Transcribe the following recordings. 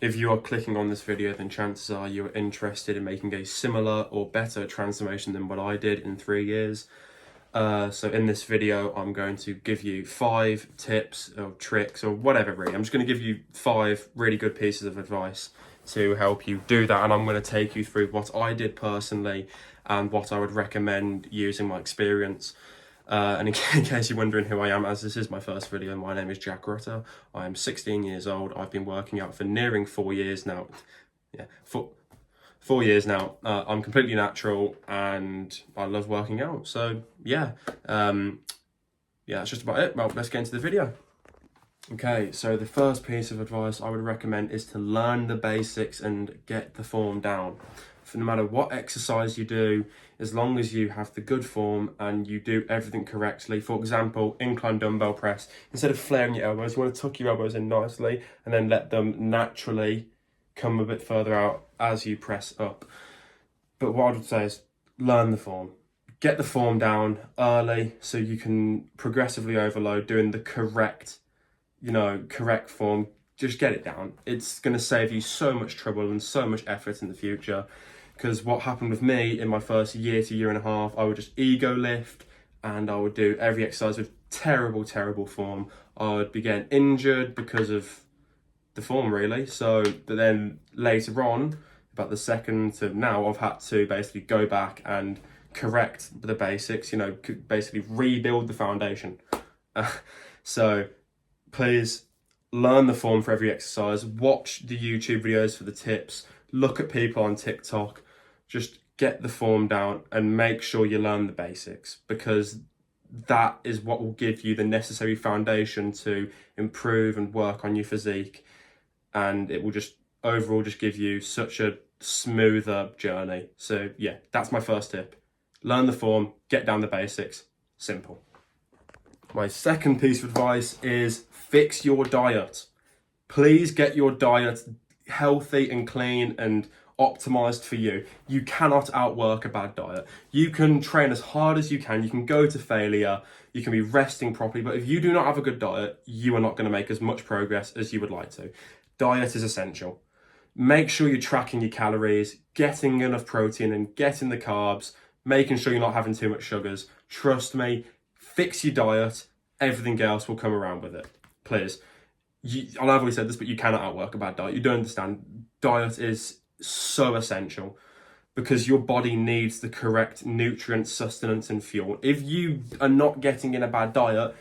If you are clicking on this video, then chances are you are interested in making a similar or better transformation than what I did in 3 years. So in this video, I'm going to give you 5 tips or tricks or whatever really. I'm just going to give you 5 really good pieces of advice to help you do that. And I'm going to take you through what I did personally and what I would recommend using my experience. And in case you're wondering who I am, as this is my first video, my name is Jack Rutter. I am 16 years old. I've been working out for nearing 4 years now. Yeah, 4 years now. I'm completely natural and I love working out. So yeah, that's just about it. Well, let's get into the video. Okay, so the first piece of advice I would recommend is to learn the basics and get the form down. For no matter what exercise you do, as long as you have the good form and you do everything correctly. For example, incline dumbbell press, instead of flaring your elbows, you want to tuck your elbows in nicely and then let them naturally come a bit further out as you press up. But what I would say is learn the form. Get the form down early so you can progressively overload doing the correct form. Just get it down. It's going to save you so much trouble and so much effort in the future. Because what happened with me in my first year to year and a half, I would just ego lift and I would do every exercise with terrible form. I would be getting injured because of the form really. But then later on, about the second to now, I've had to basically go back and correct the basics, basically rebuild the foundation. So please learn the form for every exercise, watch the YouTube videos for the tips, look at people on TikTok, just get the form down and make sure you learn the basics, because that is what will give you the necessary foundation to improve and work on your physique, and it will just overall just give you such a smoother journey. So yeah, that's my first tip. Learn the form, get down the basics, simple. My second piece of advice is fix your diet. Please get your diet healthy and clean and optimized for you. You cannot outwork a bad diet. You can train as hard as you can go to failure, you can be resting properly, but if you do not have a good diet, you are not going to make as much progress as you would like to. Diet is essential. Make sure you're tracking your calories, getting enough protein and getting the carbs, making sure you're not having too much sugars. Trust me, fix your diet, everything else will come around with it. Please. I've already said this, but you cannot outwork a bad diet. You don't understand. Diet is so essential because your body needs the correct nutrients, sustenance and fuel. If you are not getting in a bad diet,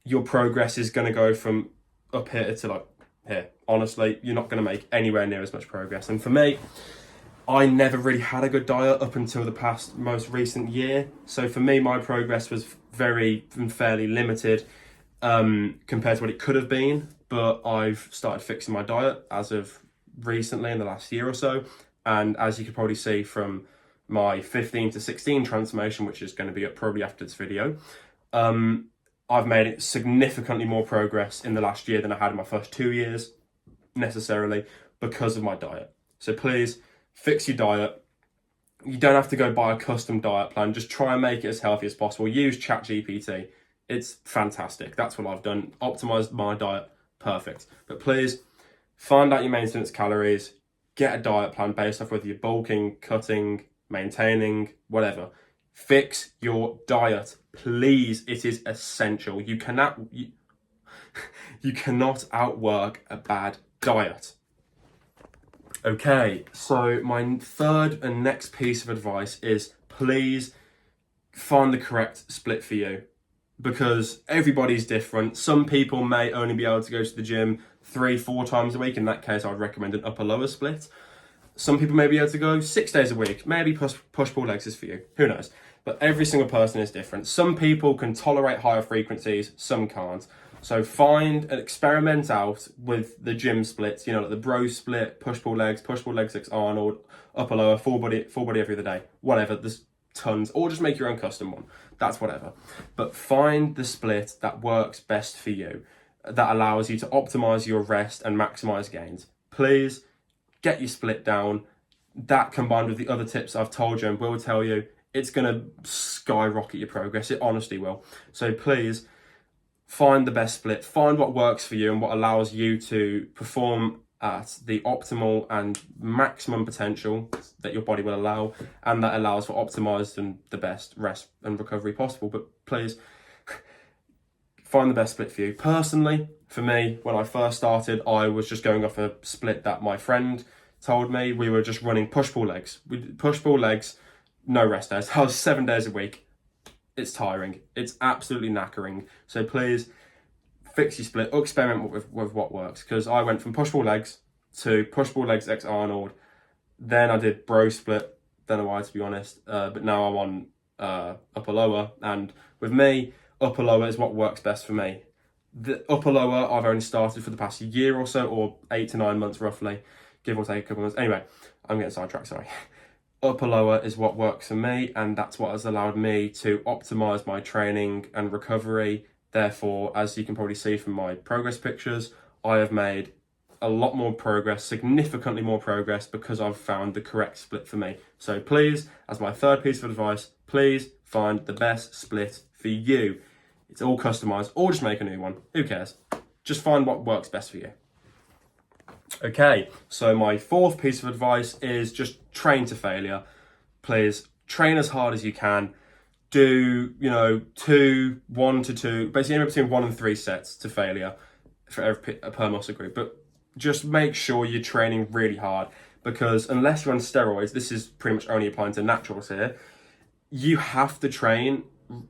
your progress is going to go from up here to like here. Honestly, you're not going to make anywhere near as much progress. And for me, I never really had a good diet up until the most recent year. So for me, my progress was very and fairly limited compared to what it could have been. But I've started fixing my diet as of recently in the last year or so. And as you can probably see from my 15 to 16 transformation, which is going to be up probably after this video, I've made it significantly more progress in the last year than I had in my first 2 years necessarily because of my diet. So please fix your diet. You don't have to go buy a custom diet plan. Just try and make it as healthy as possible. Use ChatGPT. It's fantastic. That's what I've done. Optimized my diet. Perfect. But please find out your maintenance calories. Get a diet plan based off whether you're bulking, cutting, maintaining, whatever. Fix your diet. Please. It is essential. You cannot outwork a bad diet. Okay, so my third and next piece of advice is please find the correct split for you, because everybody's different. Some people may only be able to go to the gym 3-4 times a week. In that case, I would recommend an upper-lower split. Some people may be able to go 6 days a week. Maybe push-pull legs is for you. Who knows? But every single person is different. Some people can tolerate higher frequencies, some can't. So find and experiment out with the gym splits, like the bro split, push-pull legs 6 Arnold, upper lower, full body every other day, whatever, there's tons, or just make your own custom one, that's whatever. But find the split that works best for you, that allows you to optimize your rest and maximize gains. Please get your split down. That combined with the other tips I've told you and will tell you, it's going to skyrocket your progress. It honestly will. So please find the best split, find what works for you and what allows you to perform at the optimal and maximum potential that your body will allow, and that allows for optimized and the best rest and recovery possible. But please find the best split for you. Personally, for me, when I first started, I was just going off a split that my friend told me. We were just running push-pull legs. We push-pull legs, no rest days. I was 7 days a week. It's tiring. It's absolutely knackering. So please fix your split, experiment with what works. Because I went from push-pull legs to push-pull legs X Arnold. Then I did bro split. Don't know why, to be honest. But now I'm on upper lower. And with me, upper lower is what works best for me. The upper lower I've only started for the past year or so, or 8 to 9 months roughly, give or take a couple of months. Anyway, I'm getting sidetracked, sorry. Upper lower is what works for me, and that's what has allowed me to optimize my training and recovery. Therefore, as you can probably see from my progress pictures, I have made a lot more progress, significantly more progress, because I've found the correct split for me. So please, as my third piece of advice, please find the best split for you. It's all customized, or just make a new one. Who cares? Just find what works best for you. Okay, so my fourth piece of advice is just train to failure. Please train as hard as you can. Do, 1 to 2, basically anywhere between 1 and 3 sets to failure for per muscle group. But just make sure you're training really hard, because unless you're on steroids, this is pretty much only applying to naturals here, you have to train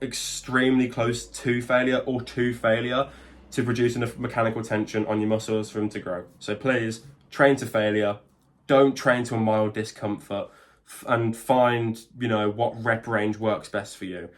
extremely close to failure or to failure to produce enough mechanical tension on your muscles for them to grow. So please train to failure. Don't train to a mild discomfort, and find, what rep range works best for you.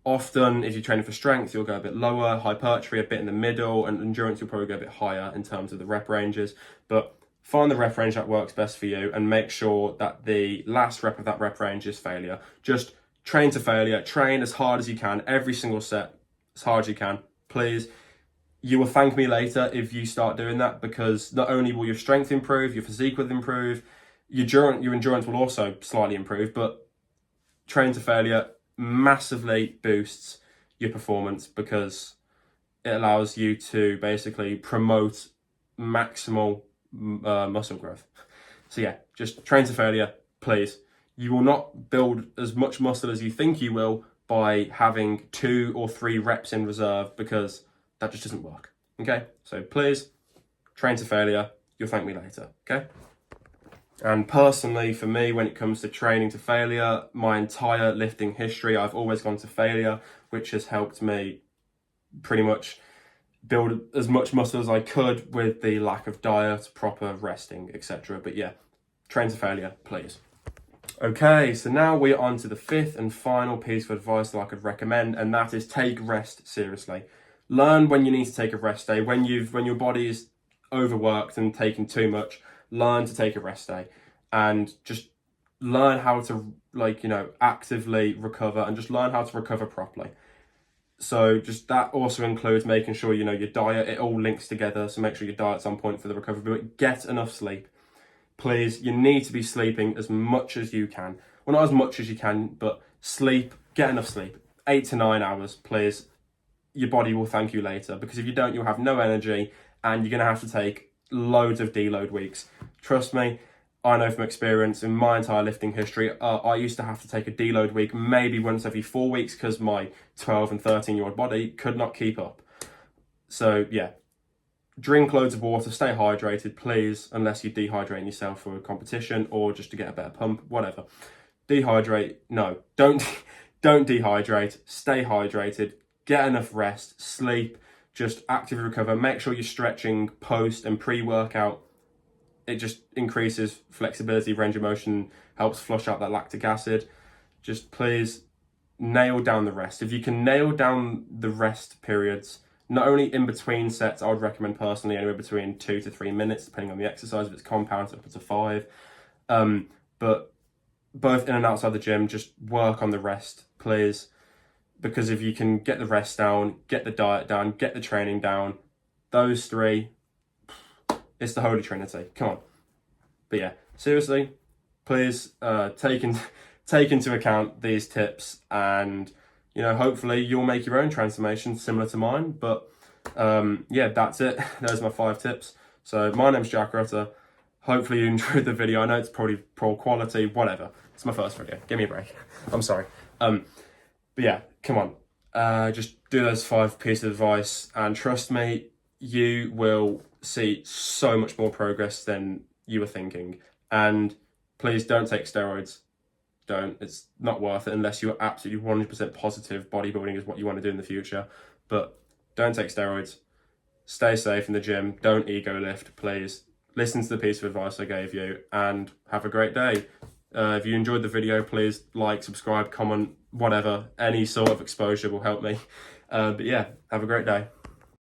Often, if you're training for strength, you'll go a bit lower, hypertrophy a bit in the middle, and endurance you'll probably go a bit higher in terms of the rep ranges. But find the rep range that works best for you, and make sure that the last rep of that rep range is failure. Just train to failure. Train as hard as you can, every single set, as hard as you can, please. You will thank me later if you start doing that, because not only will your strength improve, your physique will improve, your endurance will also slightly improve, but train to failure massively boosts your performance, because it allows you to basically promote maximal muscle growth. So yeah, just train to failure, please. You will not build as much muscle as you think you will by having 2 or 3 reps in reserve, because that just doesn't work. Okay, so please train to failure. You'll thank me later. Okay. And personally, for me, when it comes to training to failure, my entire lifting history, I've always gone to failure, which has helped me pretty much build as much muscle as I could with the lack of diet, proper resting, etc. But yeah, train to failure, please. Okay, so now we're on to the fifth and final piece of advice that I could recommend, and that is take rest seriously. Learn when you need to take a rest day. When your body is overworked and taking too much, learn to take a rest day, and just learn how to actively recover, and just learn how to recover properly. So just that also includes making sure your diet, it all links together. So make sure your diet's on point for the recovery, but get enough sleep. Please, you need to be sleeping as much as you can. Well, not as much as you can, but sleep, get enough sleep. 8 to 9 hours, please. Your body will thank you later, because if you don't, you'll have no energy, and you're going to have to take loads of deload weeks. Trust me, I know from experience in my entire lifting history, I used to have to take a deload week maybe once every 4 weeks, because my 12 and 13-year-old body could not keep up. So yeah, drink loads of water, stay hydrated, please, unless you're dehydrating yourself for a competition or just to get a better pump, whatever. Don't dehydrate, stay hydrated, get enough rest, sleep, just actively recover. Make sure you're stretching post and pre-workout. It just increases flexibility, range of motion, helps flush out that lactic acid. Just please nail down the rest. If you can nail down the rest periods, not only in between sets, I would recommend personally anywhere between 2 to 3 minutes, depending on the exercise. If it's compound, up to 5. But both in and outside the gym, just work on the rest, please. Because if you can get the rest down, get the diet down, get the training down, those 3, it's the Holy Trinity. Come on. But yeah, seriously, please take into account these tips, and hopefully you'll make your own transformation similar to mine. But yeah, that's it. Those are my 5 tips. So my name's Jack Rutter. Hopefully you enjoyed the video. I know it's probably poor quality, whatever. It's my first video. Give me a break. I'm sorry. But yeah, come on. Just do those 5 pieces of advice, and trust me, you will see so much more progress than you were thinking. And please don't take steroids. Don't. It's not worth it unless you're absolutely 100% positive bodybuilding is what you want to do in the future. But don't take steroids. Stay safe in the gym. Don't ego lift, please. Listen to the piece of advice I gave you, and have a great day. If you enjoyed the video, please like, subscribe, comment, whatever. Any sort of exposure will help me. But yeah, have a great day.